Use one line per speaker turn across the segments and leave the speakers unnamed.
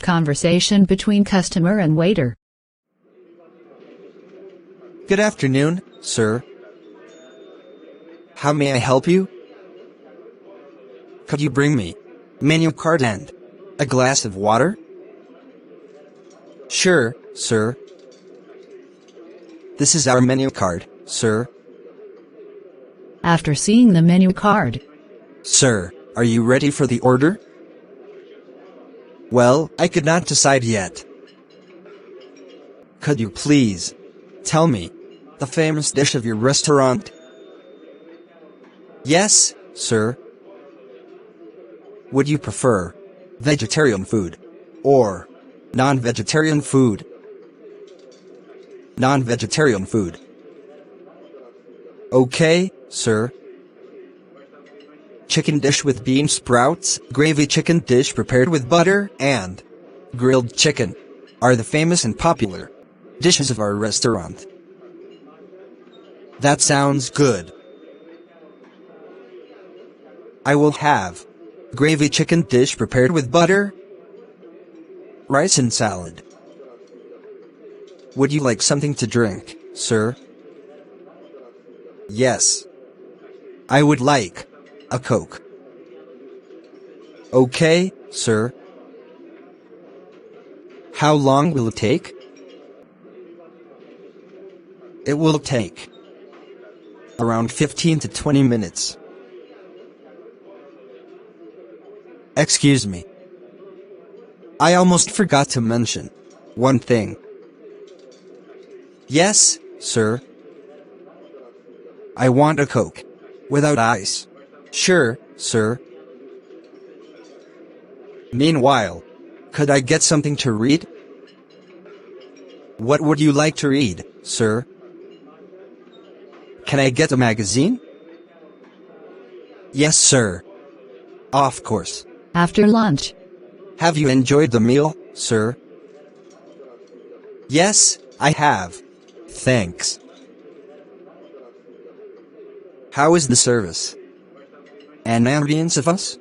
Conversation between customer and waiter.
Good afternoon, sir. How may I help you? Could you bring me menu card and a glass of water? Sure, sir. This is our menu card, sir.
After seeing the menu card.
Sir, are you ready for the order? Well, I could not decide yet. Could you please tell me the famous dish of your restaurant? Yes, sir. Would you prefer vegetarian food or non-vegetarian food? Non-vegetarian food. Okay, sir. Chicken dish with bean sprouts, gravy chicken dish prepared with butter, and grilled chicken are the famous and popular dishes of our restaurant. That sounds good. I will have gravy chicken dish prepared with butter, rice and salad. Would you like something to drink, sir? Yes. I would like a Coke. Okay, sir. How long will it take? It will take around 15 to 20 minutes. Excuse me. I almost forgot to mention one thing. Yes, sir. I want a Coke without ice. Sure, sir. Meanwhile, could I get something to read? What would you like to read, sir? Can I get a magazine? Yes, sir. Of course.
After lunch.
Have you enjoyed the meal, sir? Yes, I have. Thanks. How is the service and ambience of us?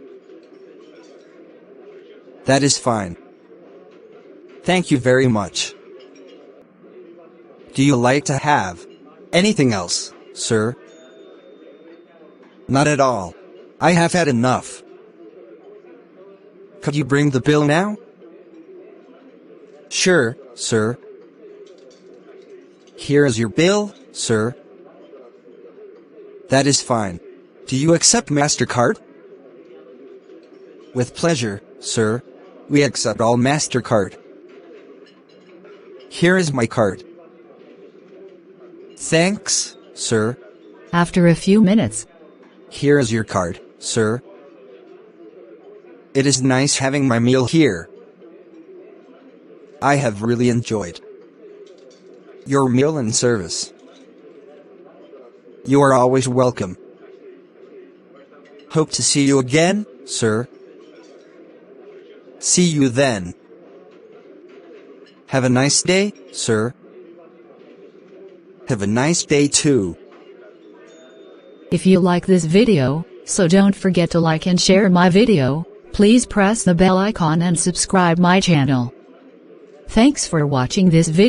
That is fine. Thank you very much. Do you like to have anything else, sir? Not at all. I have had enough. Could you bring the bill now? Sure, sir. Here is your bill, sir. That is fine. Do you accept MasterCard? With pleasure, sir. We accept all MasterCard. Here is my card. Thanks, sir.
After a few minutes.
Here is your card, sir. It is nice having my meal here. I have really enjoyed your meal and service. You are always welcome. Hope to see you again, sir. See you then. Have a nice day, sir. Have a nice day too.
If you like this video, so don't forget to like and share my video. Please press the bell icon and subscribe my channel. Thanks for watching this video.